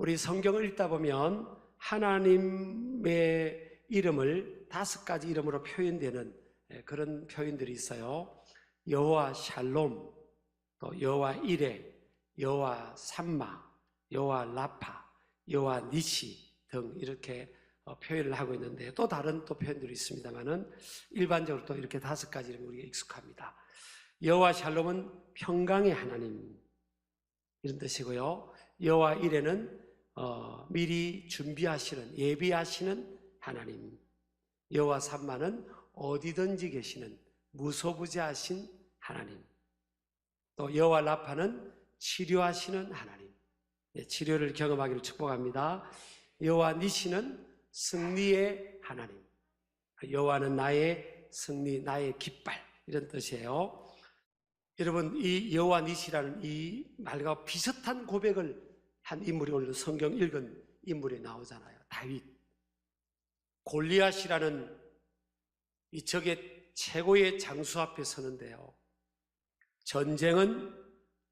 우리 성경을 읽다 보면 하나님의 이름을 5가지 이름으로 표현되는 그런 표현들이 있어요. 여호와 샬롬, 또 여호와 이레, 여호와 삼마, 여호와 라파, 여호와 니시 등 이렇게 표현을 하고 있는데, 또 다른 또 표현들이 있습니다만은 일반적으로 또 이렇게 5가지 이름이 우리가 익숙합니다. 여호와 샬롬은 평강의 하나님 이런 뜻이고요. 여호와 이레는 미리 준비하시는, 예비하시는 하나님. 여호와 삼마는 어디든지 계시는 무소부재하신 하나님. 또 여호와 라파는 치료하시는 하나님, 치료를 경험하기를 축복합니다. 여호와 니시는 승리의 하나님. 여호와는 나의 승리, 나의 깃발 이런 뜻이에요. 여러분, 이 여호와 니시라는 이 말과 비슷한 고백을 한 인물이 오늘 성경 읽은 인물이 나오잖아요. 다윗. 골리앗이라는 이 적의 최고의 장수 앞에 서는데요, 전쟁은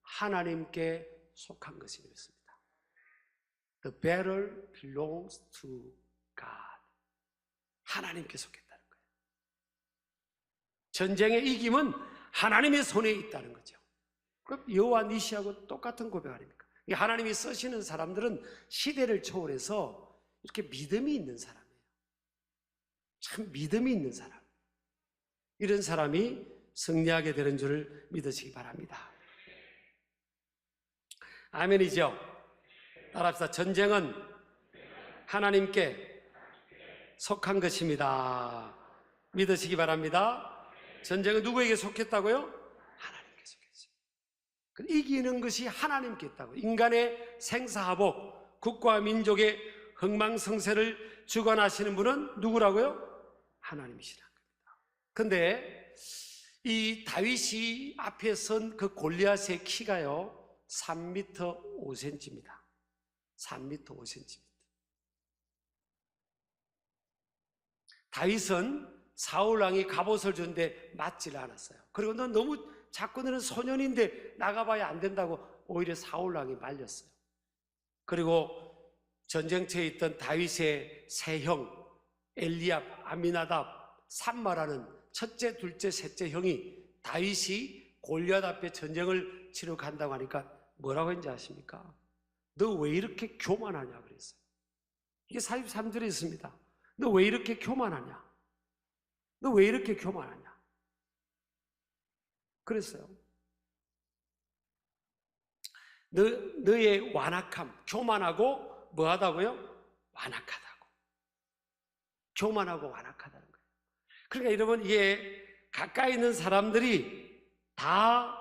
하나님께 속한 것이 되었습니다. The battle belongs to God. 하나님께 속했다는 거예요. 전쟁의 이김은 하나님의 손에 있다는 거죠. 그럼 여호와 니시하고 똑같은 고백 아닙니까? 하나님이 쓰시는 사람들은 시대를 초월해서 이렇게 믿음이 있는 사람이에요. 참 믿음이 있는 사람. 이런 사람이 승리하게 되는 줄을 믿으시기 바랍니다. 아멘이죠? 따라합시다. 전쟁은 하나님께 속한 것입니다. 믿으시기 바랍니다. 전쟁은 누구에게 속했다고요? 하나님께 속했어요. 이기는 것이 하나님께 있다고. 인간의 생사화복, 국가와 민족의 흥망성쇠를 주관하시는 분은 누구라고요? 하나님이시라는 겁니다. 그런데 이 다윗이 앞에 선 그 골리앗의 키가요 3m 5cm입니다. 3m 5cm. 다윗은 사울왕이 갑옷을 줬는데 맞지를 않았어요. 그리고 너 너무 자꾸 너는 소년인데 나가봐야 안 된다고 오히려 사울왕이 말렸어요. 그리고 전쟁터에 있던 다윗의 세 형 엘리압, 아미나답, 삼마라는 첫째, 둘째, 셋째 형이 다윗이 골리앗 앞에 전쟁을 치러 간다고 하니까 뭐라고 했는지 아십니까? 너 왜 이렇게 교만하냐 그랬어요. 이게 43절에 있습니다. 너 왜 이렇게 교만하냐? 너 왜 이렇게 교만하냐? 그랬어요. 너의 완악함, 교만하고 뭐하다고요? 완악하다고. 교만하고 완악하다는 거예요. 그러니까 여러분, 이게 가까이 있는 사람들이 다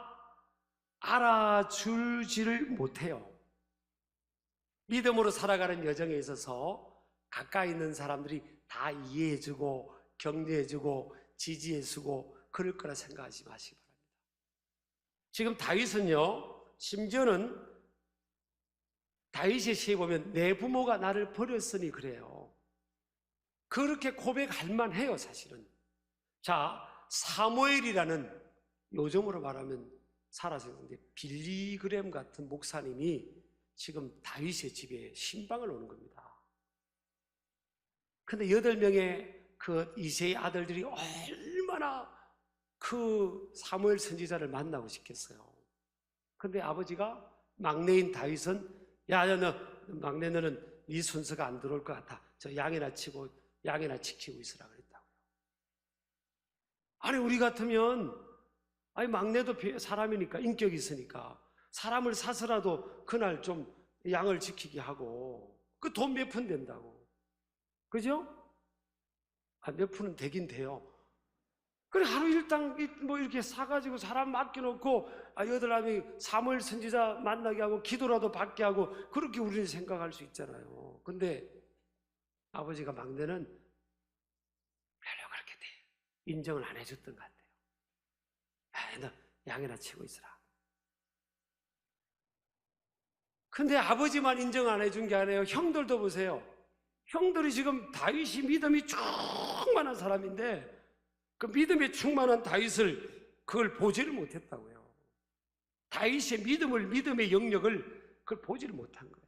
알아주지를 못해요. 믿음으로 살아가는 여정에 있어서 가까이 있는 사람들이 다 이해해주고 격려해주고 지지해주고 그럴 거라 생각하지 마시기 바랍니다. 지금 다윗은요, 심지어는 다윗의 시에 보면 내 부모가 나를 버렸으니 그래요. 그렇게 고백할 만해요, 사실은. 자, 사무엘이라는, 요즘으로 말하면 살아있는데 빌리그램 같은 목사님이 지금 다윗의 집에 신방을 오는 겁니다. 근데 8명의 그 이새의 아들들이 얼마나 그 사무엘 선지자를 만나고 싶겠어요. 근데 아버지가, 막내인 다윗은 야, 너 막내, 너는 네 순서가 안 들어올 것 같아. 저 양이나 치고 양이나 지키고 있으라 그랬다고요. 아니, 우리 같으면, 아니, 막내도 사람이니까, 인격이 있으니까 사람을 사서라도 그날 좀 양을 지키게 하고, 그 돈 몇 푼 된다고. 그죠? 몇 푼은 되긴 돼요. 그래, 하루 일당 뭐 이렇게 사가지고 사람 맡겨놓고, 8명이 사무엘 선지자 만나게 하고 기도라도 받게 하고, 그렇게 우리는 생각할 수 있잖아요. 근데 아버지가, 막내는 별로 그렇게 인정을 안 해줬던 것 같아요. 야, 너 양이나 치고 있으라. 근데 아버지만 인정 안 해준 게 아니에요. 형들도 보세요. 형들이 지금 다윗이 믿음이 충만한 사람인데 그 믿음에 충만한 다윗을 그걸 보지를 못했다고요. 다윗의 믿음의 영역을 그걸 보지를 못한 거예요.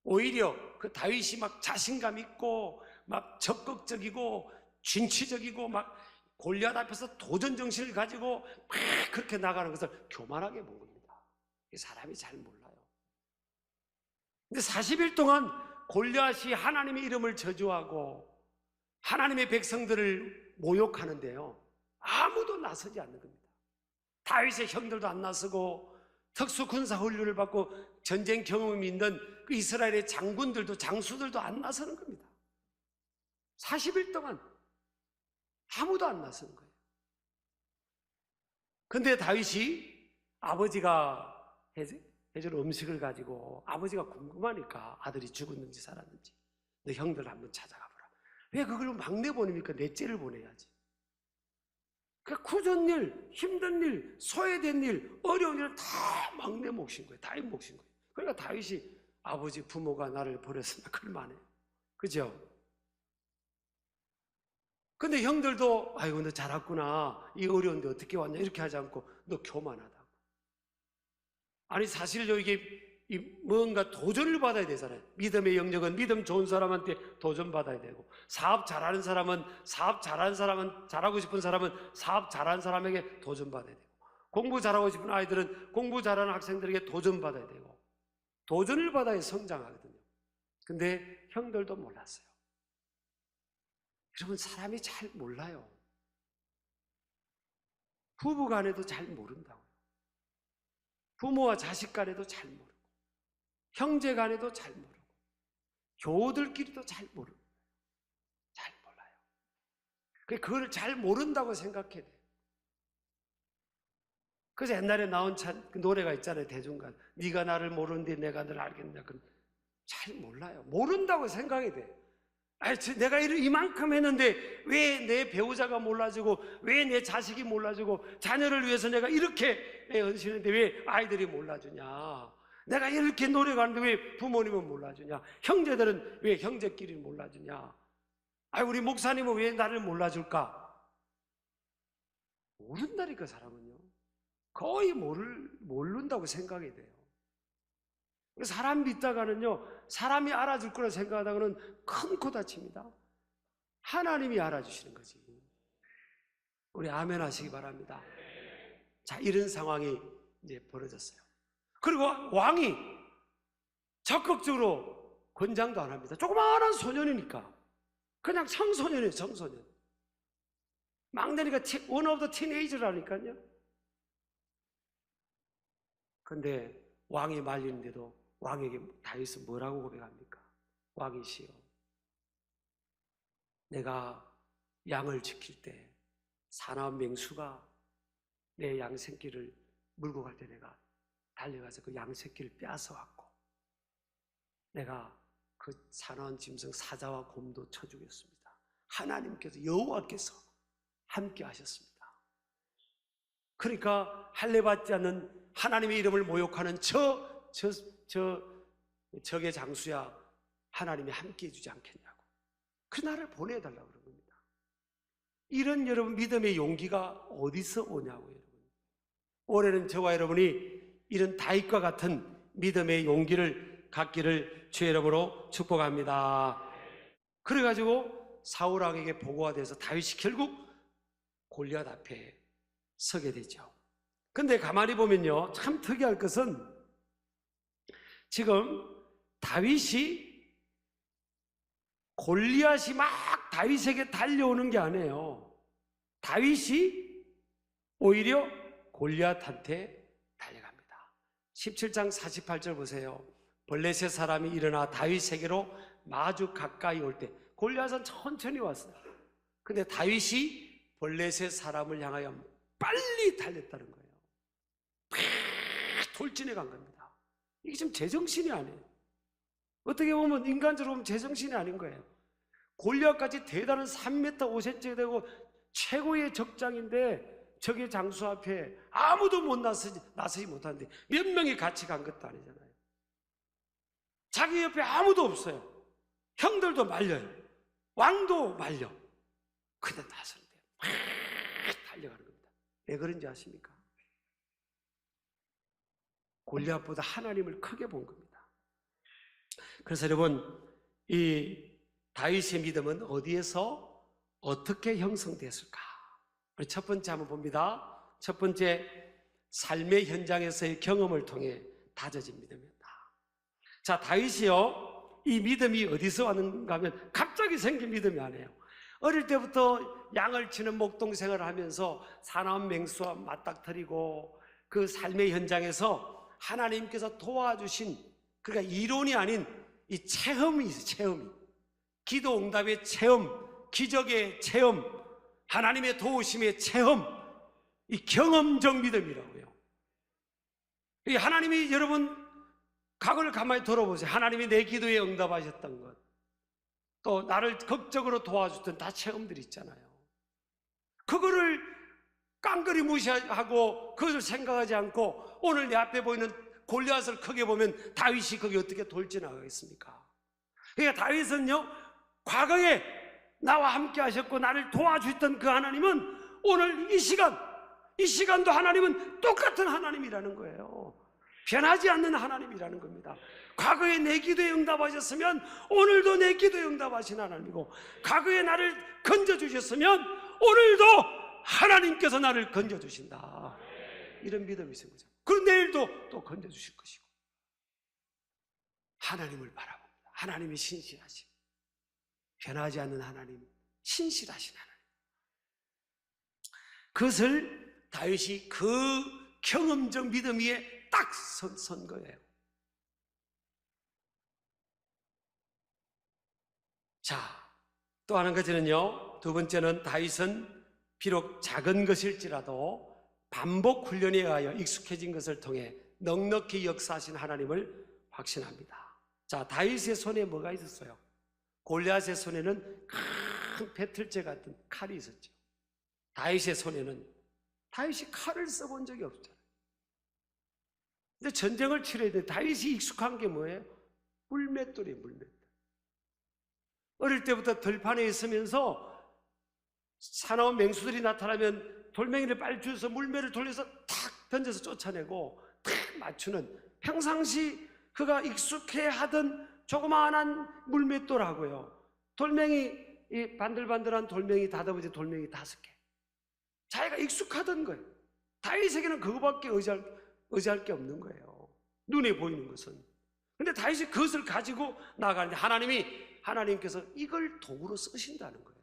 오히려 그 다윗이 막 자신감 있고 막 적극적이고 진취적이고 막 골리앗 앞에서 도전 정신을 가지고 막 그렇게 나가는 것을 교만하게 본 겁니다. 사람이 잘 몰라요. 근데 40일 동안 골리앗이 하나님의 이름을 저주하고 하나님의 백성들을 모욕하는데요, 아무도 나서지 않는 겁니다. 다윗의 형들도 안 나서고 특수 군사 훈련을 받고 전쟁 경험이 있는 그 이스라엘의 장군들도 장수들도 안 나서는 겁니다. 40일 동안 아무도 안 나서는 거예요. 근데 다윗이 아버지가 해줄 음식을 가지고 아버지가 궁금하니까 아들이 죽었는지 살았는지 너 형들 한번 찾아가 보라. 왜 그걸 막내 보냅니까? 넷째를 보내야지. 그 굳은 일, 힘든 일, 소외된 일, 어려운 일은 다 막내 몫인 거예요. 다윗 몫인 거예요. 그러니까 다윗이 아버지 부모가 나를 버렸으면 그럴만해. 그죠? 근데 형들도 아이고 너 잘왔구나, 이 어려운데 어떻게 왔냐 이렇게 하지 않고 너 교만하다고. 아니 사실요, 이게 뭔가 도전을 받아야 되잖아요. 믿음의 영역은 믿음 좋은 사람한테 도전받아야 되고, 사업 잘하는 사람은 잘하고 싶은 사람은 사업 잘하는 사람에게 도전받아야 되고, 공부 잘하고 싶은 아이들은 공부 잘하는 학생들에게 도전받아야 되고, 도전을 받아야 성장하거든요. 근데 형들도 몰랐어요. 여러분, 사람이 잘 몰라요. 부부 간에도 잘 모른다고요. 부모와 자식 간에도 잘 모르고, 형제 간에도 잘 모르고, 교우들끼리도 잘 모르고, 잘 몰라요. 그걸 잘 모른다고 생각해야 돼요. 그래서 옛날에 나온 그 노래가 있잖아요. 대중간. 네가 나를 모르는데 내가 너를 알겠냐. 잘 몰라요. 모른다고 생각해야 돼요. 아니, 내가 이만큼 했는데 왜 내 배우자가 몰라주고, 왜 내 자식이 몰라주고, 자녀를 위해서 내가 이렇게 헌신했는데 왜 아이들이 몰라주냐. 내가 이렇게 노력하는데 왜 부모님은 몰라주냐. 형제들은 왜 형제끼리 몰라주냐. 아니, 우리 목사님은 왜 나를 몰라줄까? 모른다니까, 사람은요. 거의 모른다고 생각이 돼요. 사람 믿다가는요, 사람이 알아줄 거라 생각하다가는 큰 코 다칩니다. 하나님이 알아주시는 거지. 우리 아멘 하시기 바랍니다. 자, 이런 상황이 이제 벌어졌어요. 그리고 왕이 적극적으로 권장도 안 합니다. 조그마한 소년이니까. 그냥 청소년이에요, 청소년. 막내니까 원 오브 더 티네이저라니까요. 근데 왕이 말리는데도 왕에게 다윗은 뭐라고 고백합니까? 왕이시여, 내가 양을 지킬 때 사나운 맹수가 내 양새끼를 물고 갈 때 내가 달려가서 그 양새끼를 빼앗아왔고, 내가 그 사나운 짐승 사자와 곰도 쳐 죽였습니다. 하나님께서, 여호와께서 함께 하셨습니다. 그러니까 할례 받지 않는 하나님의 이름을 모욕하는 적의 장수야, 하나님이 함께 해주지 않겠냐고. 그 나를 보내달라고 그런 겁니다. 이런 여러분 믿음의 용기가 어디서 오냐고요, 여러분. 올해는 저와 여러분이 이런 다윗과 같은 믿음의 용기를 갖기를 주의 이름으로 축복합니다. 그래가지고 사울 왕에게 보고가 돼서 다윗이 결국 골리앗 앞에 서게 되죠. 근데 가만히 보면요, 참 특이할 것은 지금 다윗이, 골리앗이 막 다윗에게 달려오는 게 아니에요. 다윗이 오히려 골리앗한테 달려갑니다. 17장 48절 보세요. 블레셋 사람이 일어나 다윗에게로 마주 가까이 올 때, 골리앗은 천천히 왔어요. 근데 다윗이 블레셋 사람을 향하여 빨리 달렸다는 거예요. 돌진해 간 겁니다. 이게 지금 제정신이 아니에요. 어떻게 보면 인간적으로 보면 제정신이 아닌 거예요. 골리앗까지 대단한 3m 5cm 되고 최고의 적장인데 적의 장수 앞에 아무도 나서지 못하는데 몇 명이 같이 간 것도 아니잖아요. 자기 옆에 아무도 없어요. 형들도 말려요. 왕도 말려. 근데 나서는데 막 달려가는 겁니다. 왜 그런지 아십니까? 골리앗보다 하나님을 크게 본 겁니다. 그래서 여러분, 이 다윗의 믿음은 어디에서 어떻게 형성됐을까? 우리 첫 번째 한번 봅니다. 첫 번째, 삶의 현장에서의 경험을 통해 다져진 믿음이었다. 자, 다윗이요, 이 믿음이 어디서 왔는가 하면 갑자기 생긴 믿음이 아니에요. 어릴 때부터 양을 치는 목동 생활을 하면서 사나운 맹수와 맞닥뜨리고 그 삶의 현장에서 하나님께서 도와주신, 그러니까 이론이 아닌 이 체험이 있어요. 체험이. 기도 응답의 체험, 기적의 체험, 하나님의 도우심의 체험, 이 경험적 믿음이라고요. 이 하나님이, 여러분 과거를 가만히 돌아보세요. 하나님이 내 기도에 응답하셨던 것, 또 나를 극적으로 도와줬던 다 체험들이 있잖아요. 그거를 깡그리 무시하고 그것을 생각하지 않고 오늘 내 앞에 보이는 골리앗을 크게 보면 다윗이 거기 어떻게 돌진하겠습니까? 그러니까 다윗은요, 과거에 나와 함께 하셨고 나를 도와주셨던 그 하나님은 오늘 이 시간도 하나님은 똑같은 하나님이라는 거예요. 변하지 않는 하나님이라는 겁니다. 과거에 내 기도에 응답하셨으면 오늘도 내 기도에 응답하신 하나님이고, 과거에 나를 건져주셨으면 오늘도 하나님께서 나를 건져주신다, 이런 믿음이 있는 거죠. 그리고 내일도 또 건져주실 것이고, 하나님을 바라봅니다. 하나님이 신실하신, 변하지 않는 하나님, 신실하신 하나님. 그것을 다윗이 그 경험적 믿음 위에 딱 선 거예요. 자, 또 하는 것은요, 두 번째는 다윗은 비록 작은 것일지라도 반복 훈련에 의하여 익숙해진 것을 통해 넉넉히 역사하신 하나님을 확신합니다. 자, 다윗의 손에 뭐가 있었어요? 골리앗의 손에는 큰 배틀제 같은 칼이 있었죠. 다윗의 손에는, 다윗이 칼을 써본 적이 없잖아요. 근데 전쟁을 치러야 돼. 다윗이 익숙한 게 뭐예요? 물맷돌이에요, 물맷돌. 어릴 때부터 들판에 있으면서 사나운 맹수들이 나타나면 돌멩이를 빨리 주워서 물매를 돌려서 탁 던져서 쫓아내고 탁 맞추는, 평상시 그가 익숙해 하던 조그마한 물맷돌하고요, 돌멩이, 이 반들반들한 돌멩이, 다듬어진 돌멩이 5개, 자기가 익숙하던 거예요. 다윗에게는 그거밖에 의지할 게 없는 거예요, 눈에 보이는 것은. 근데 다윗이 그것을 가지고 나가는데 하나님께서 이걸 도구로 쓰신다는 거예요.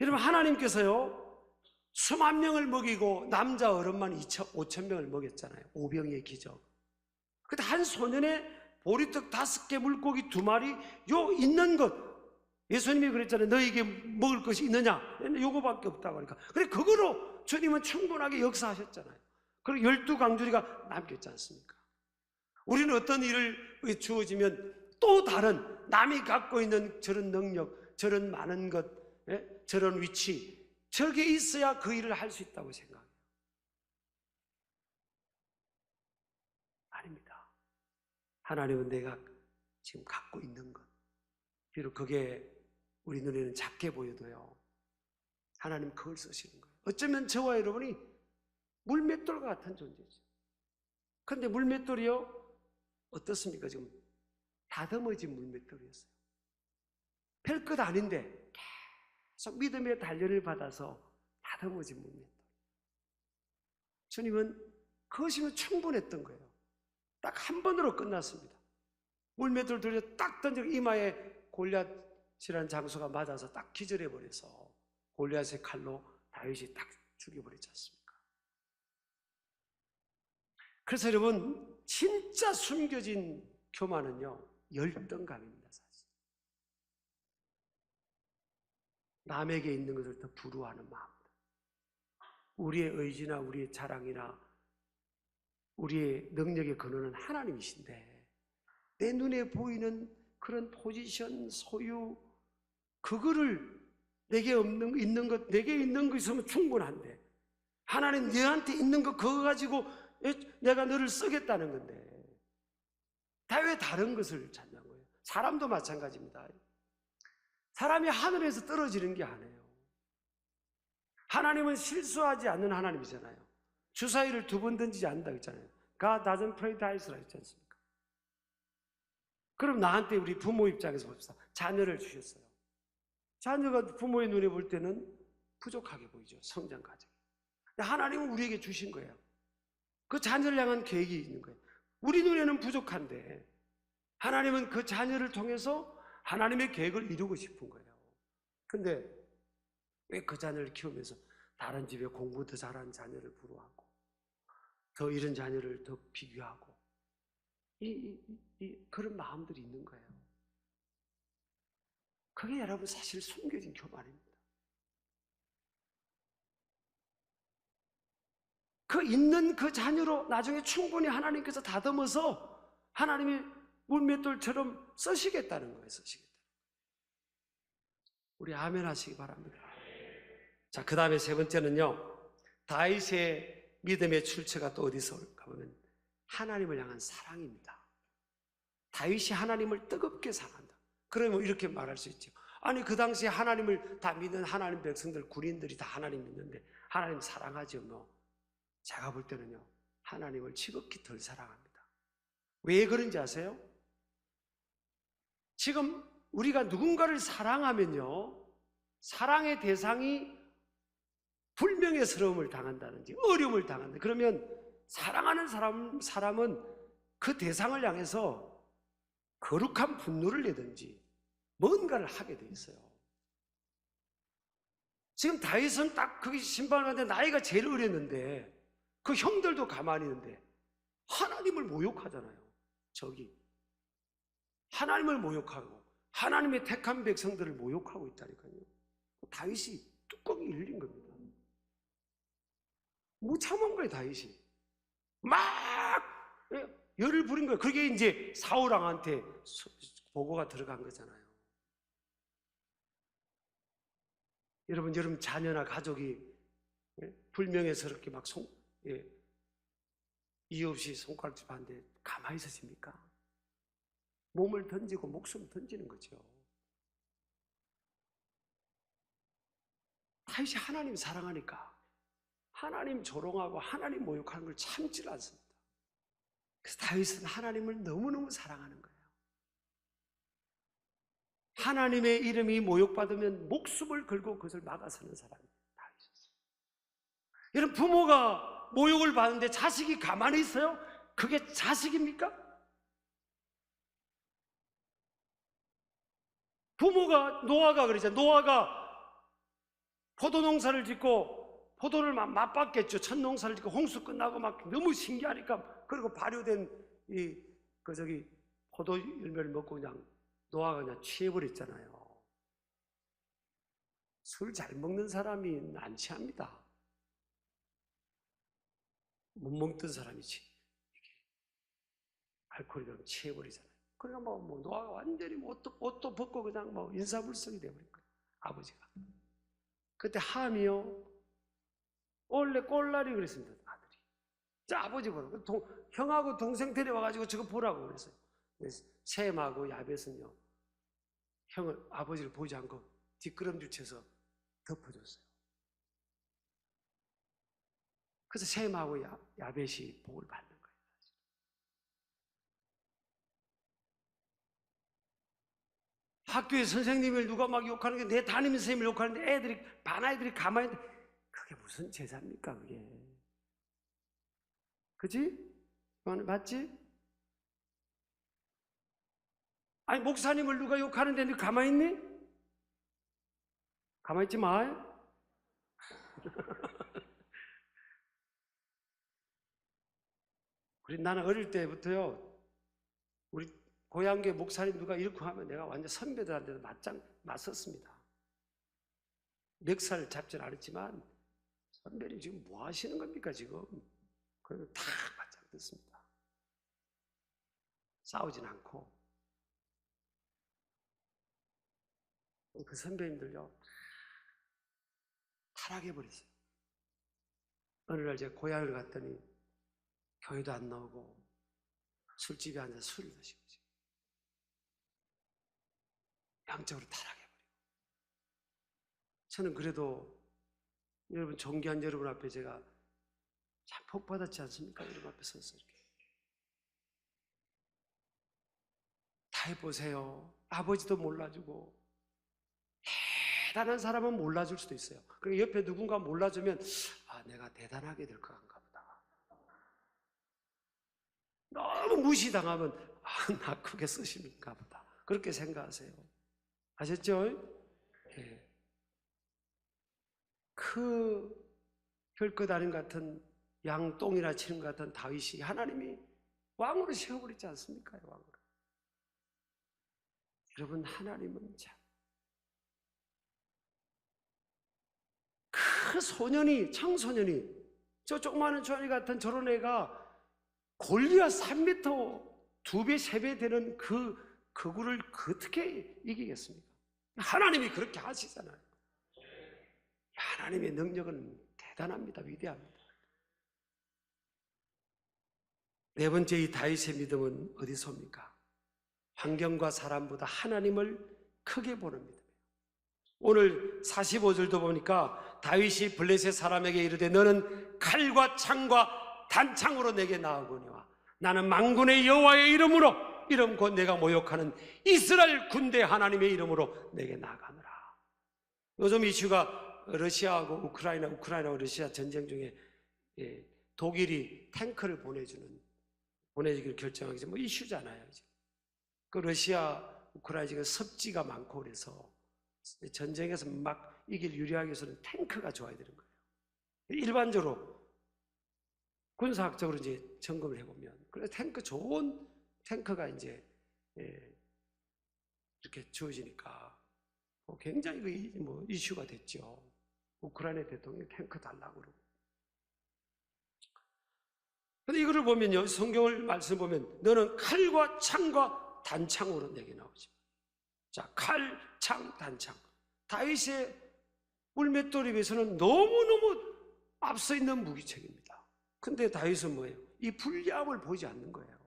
여러분, 하나님께서요, 수만 명을 먹이고 남자 어른만 5천 명을 먹였잖아요. 오병이의 기적. 근데 한 소년의 보리떡 5개, 물고기 2마리, 요 있는 것, 예수님이 그랬잖아요. 너에게 먹을 것이 있느냐? 요거밖에 없다고 하니까. 그래, 그거로 주님은 충분하게 역사하셨잖아요. 그리고 12강주리가 남겼지 않습니까? 우리는 어떤 일을 주어지면 또 다른, 남이 갖고 있는 저런 능력, 저런 많은 것, 저런 위치, 저게 있어야 그 일을 할 수 있다고 생각해요. 아닙니다. 하나님은 내가 지금 갖고 있는 것, 비록 그게 우리 눈에는 작게 보여도요, 하나님 그걸 쓰시는 거예요. 어쩌면 저와 여러분이 물맷돌과 같은 존재죠. 그런데 물맷돌이요, 어떻습니까? 지금 다듬어진 물맷돌이었어요. 별것 아닌데 계속 믿음의 단련을 받아서 다듬어진 물맷돌. 주님은 그것이면 충분했던 거예요. 딱 한 번으로 끝났습니다. 물맷돌 돌려 딱 던지고 이마에 골리앗이라는 장수가 맞아서 딱 기절해버려서 골리앗의 칼로 다윗이 딱 죽여버리지 않습니까? 그래서 여러분, 진짜 숨겨진 교만은요, 열등감입니다. 사실 남에게 있는 것을 더 부러워하는 마음, 우리의 의지나 우리의 자랑이나 우리의 능력의 근원은 하나님이신데, 내 눈에 보이는 그런 포지션, 소유, 그거를 내게 있는 것, 내게 있는 거 있으면 충분한데, 하나님 너한테 있는 거 그거 가지고 내가 너를 쓰겠다는 건데, 다 왜 다른 것을 찾는 거예요? 사람도 마찬가지입니다. 사람이 하늘에서 떨어지는 게 아니에요. 하나님은 실수하지 않는 하나님이잖아요. 주사위를 2번 던지지 않는다고 했잖아요. God doesn't play dice라고 했지 않습니까? 그럼 나한테 우리 부모 입장에서 봅시다. 자녀를 주셨어요. 자녀가 부모의 눈에 볼 때는 부족하게 보이죠. 성장 과정. 하나님은 우리에게 주신 거예요. 그 자녀를 향한 계획이 있는 거예요. 우리 눈에는 부족한데 하나님은 그 자녀를 통해서 하나님의 계획을 이루고 싶은 거예요. 근데 왜 그 자녀를 키우면서 다른 집에 공부 더 잘하는 자녀를 부러워하고 더 이런 자녀를 더 비교하고 그런 마음들이 있는 거예요. 그게 여러분 사실 숨겨진 교만입니다. 그 있는 그 자녀로 나중에 충분히 하나님께서 다듬어서 하나님이 물맷돌처럼 쓰시겠다는 거예요. 쓰시겠다. 우리 아멘 하시기 바랍니다. 자, 그 다음에 세 번째는요, 다윗의 믿음의 출처가 또 어디서 올까 보면 하나님을 향한 사랑입니다. 다윗이 하나님을 뜨겁게 사랑한다. 그러면 이렇게 말할 수 있죠. 아니, 그 당시에 하나님을 다 믿는 하나님 백성들, 군인들이 다 하나님 믿는데 하나님 사랑하죠. 뭐 제가 볼 때는요, 하나님을 지극히 덜 사랑합니다. 왜 그런지 아세요? 지금 우리가 누군가를 사랑하면요, 사랑의 대상이 불명예스러움을 당한다든지 어려움을 당한다. 그러면 사랑하는 사람은 그 대상을 향해서 거룩한 분노를 내든지 뭔가를 하게 돼 있어요. 지금 다윗은 딱 거기 심판을 하는데 나이가 제일 어렸는데 그 형들도 가만히 있는데 하나님을 모욕하잖아요. 저기 하나님을 모욕하고 하나님의 택한 백성들을 모욕하고 있다니까요. 다윗이 뚜껑이 열린 겁니다. 무참한 거예요. 다윗이 막 열을 부린 거예요. 그게 이제 사울 왕한테 보고가 들어간 거잖아요. 여러분 자녀나 가족이 불명예스럽게 막 이유 없이 손가락질 하는데 가만히 있으십니까? 몸을 던지고 목숨을 던지는 거죠. 다윗이 하나님 사랑하니까 하나님 조롱하고 하나님 모욕하는 걸 참지 않습니다. 그래서 다윗은 하나님을 너무너무 사랑하는 거예요. 하나님의 이름이 모욕받으면 목숨을 걸고 그것을 막아서는 사람이 다윗이었어요. 여러분, 부모가 모욕을 받는데 자식이 가만히 있어요? 그게 자식입니까? 부모가 노아가 그러잖아요. 노아가 포도 농사를 짓고 포도를 막 맛봤겠죠. 첫 농사를 짓고 홍수 끝나고 막 너무 신기하니까 그리고 발효된 포도 열매를 먹고 그냥 노아가 그냥 취해버렸잖아요. 술 잘 먹는 사람이 안 취합니다. 못 먹던 사람이지. 알코올이 그럼 취해버리잖아요. 그러니까 노아가 완전히 옷도 벗고 그냥 인사불성이 되어버린 거예요. 아버지가. 그때 함이요. 원래 꼴날이 그랬습니다. 아들이. 자, 아버지 보라고. 형하고 동생 데려와가지고 저거 보라고 그랬어요. 셈하고 야벳은요, 아버지를 보지 않고 뒷걸음질 쳐서 덮어줬어요. 그래서 셈하고 야벳이 복을 받는 거예요. 학교에 선생님을 누가 막 욕하는 게 내 담임 선생님을 욕하는데 반 아이들이 가만히 있는데 그게 무슨 제사입니까, 그게? 그지? 맞지? 아니, 목사님을 누가 욕하는데 너 가만히 있니? 가만히 있지 마. 나는 어릴 때부터요, 우리 고향교회 목사님 누가 이렇게 하면 내가 완전 선배들한테도 맞섰습니다. 멱살 잡진 않았지만 선배님 지금 뭐 하시는 겁니까 지금? 그래서 다 바짝 듣습니다. 싸우진 않고. 그 선배님들요, 타락해버렸어요. 어느 날 제가 고향을 갔더니 교회도 안 나오고 술집에 앉아서 술을 드시고 영적으로 타락해버리고. 저는 그래도 여러분, 존귀한 여러분 앞에 제가 참 복받았지 않습니까? 여러분 앞에 서서 이렇게. 해보세요. 아버지도 몰라주고 대단한 사람은 몰라줄 수도 있어요. 그리고 옆에 누군가 몰라주면 내가 대단하게 될 것같은가 보다. 너무 무시당하면 나 크게 쓰시는가 보다. 그렇게 생각하세요. 아셨죠? 예. 그 별것 아닌 같은 양똥이나 치는 것 같은 다윗이 하나님이 왕으로 세워버리지 않습니까? 왕으로. 여러분, 하나님은 참 그 소년이, 청소년이, 저 조그마한 조이 같은 저런 애가 골리앗 3m 2배, 3배 되는 그 거구를 어떻게 이기겠습니까? 하나님이 그렇게 하시잖아요. 하나님의 능력은 대단합니다. 위대합니다. 네 번째, 이 다윗의 믿음은 어디서입니까? 환경과 사람보다 하나님을 크게 보는 믿음이에요. 오늘 45절도 보니까 다윗이 블레셋 사람에게 이르되 너는 칼과 창과 단창으로 내게 나아오거니와 나는 만군의 여호와의 이름으로, 이름 곧 내가 모욕하는 이스라엘 군대 하나님의 이름으로 내게 나아가노라. 요즘 이슈가 러시아하고 우크라이나하고 러시아 전쟁 중에 독일이 탱크를 보내주기를 결정하기 전에 이슈잖아요. 그 러시아, 우크라이나 지금 습지가 많고 그래서 전쟁에서 막 이길 유리하기 위해서는 탱크가 좋아야 되는 거예요. 일반적으로 군사학적으로 이제 점검을 해보면, 그래서 좋은 탱크가 이제 이렇게 주어지니까 굉장히 이슈가 됐죠. 우크라이나 대통령이 탱크 달라고 그러고. 근데 이거를 보면요, 성경을 말씀 보면 너는 칼과 창과 단창으로 내게 나오지. 자, 칼, 창, 단창. 다윗의 물맷돌에 비해서는 너무너무 앞서 있는 무기책입니다. 근데 다윗은 뭐예요? 이 불리함을 보지 않는 거예요.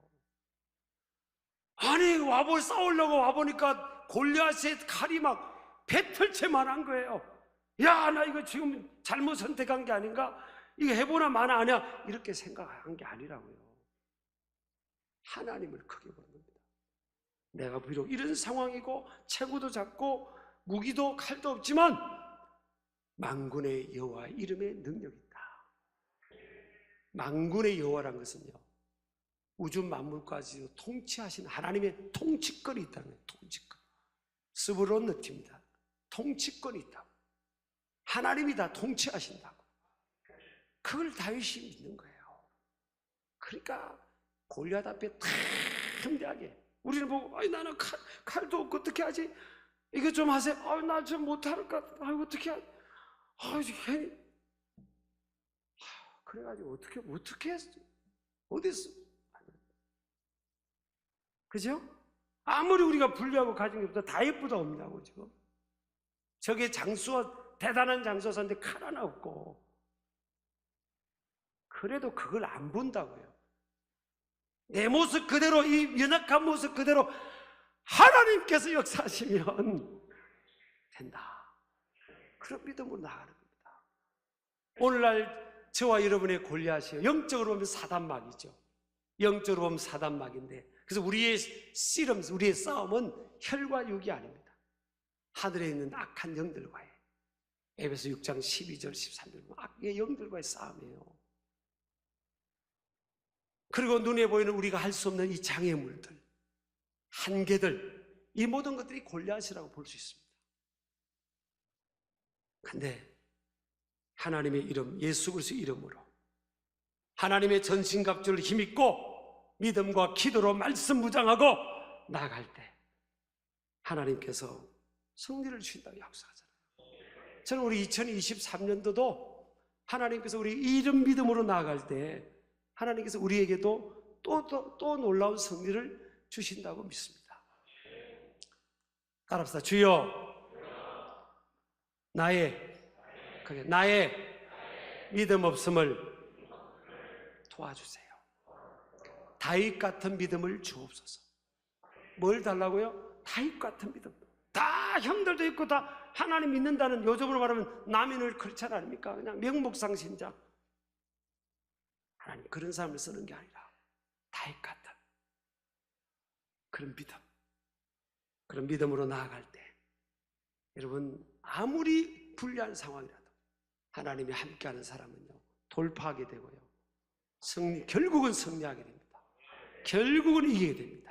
아니, 싸우려고 와보니까 골리앗의 칼이 막 배틀채만한 거예요. 야, 나 이거 지금 잘못 선택한 게 아닌가? 이거 해보나 마나 아니야? 이렇게 생각한 게 아니라고요. 하나님을 크게 보는 겁니다. 내가 비록 이런 상황이고 체구도 작고 무기도 칼도 없지만 만군의 여호와 이름에 능력이 있다. 만군의 여호와란 것은요, 우주 만물까지 통치하신 하나님의 통치권이 있다는 거예요. 통치권. 스브론 느낌입니다. 통치권이 있다고. 하나님이 다 통치하신다고. 그걸 다윗이 믿는 거예요. 그러니까 골리앗 앞에 탐대하게, 우리는 보고 나는 칼도 없고 어떻게 하지? 이거 좀 하세요. 나 좀 못할 것 같아. 어떻게 하지? 괜히. 그래가지고 어떻게 했어? 어딨어? 그죠? 아무리 우리가 분리하고 가진 게 없어 다윗보다 없냐고 지금. 저게 대단한 장수였는데 칼 하나 없고. 그래도 그걸 안 본다고요. 내 모습 그대로, 이 연약한 모습 그대로 하나님께서 역사하시면 된다. 그런 믿음으로 나가는 겁니다. 오늘날 저와 여러분의 골리앗이요, 영적으로 보면 사단막이죠. 영적으로 보면 사단막인데, 그래서 우리의 씨름, 우리의 싸움은 혈과 육이 아닙니다. 하늘에 있는 악한 영들과의, 에베소 6장 12절 13절 악의 영들과의 싸움이에요. 그리고 눈에 보이는 우리가 할 수 없는 이 장애물들, 한계들, 이 모든 것들이 골리앗이라고 볼 수 있습니다. 근데 하나님의 이름, 예수 그리스도의 이름으로 하나님의 전신갑주를 힘입고 믿음과 기도로 말씀 무장하고 나아갈 때 하나님께서 승리를 주신다고 약속하잖아요. 저는 우리 2023년도도 하나님께서 우리 이름 믿음으로 나아갈 때 하나님께서 우리에게도 또 놀라운 승리를 주신다고 믿습니다. 따라합시다. 주여, 나의 믿음 없음을 도와주세요. 다윗 같은 믿음을 주옵소서. 뭘 달라고요? 다윗 같은 믿음. 다 형들도 있고 다 하나님 믿는다는, 요즘으로 말하면 남인을 그렇지 않습니까? 그냥 명목상신자. 하나님 그런 사람을 쓰는 게 아니라 다윗 같은 그런 믿음. 그런 믿음으로 나아갈 때 여러분 아무리 불리한 상황이라도 하나님이 함께하는 사람은요 돌파하게 되고요 결국은 승리하게 됩니다. 결국은 이기게 됩니다.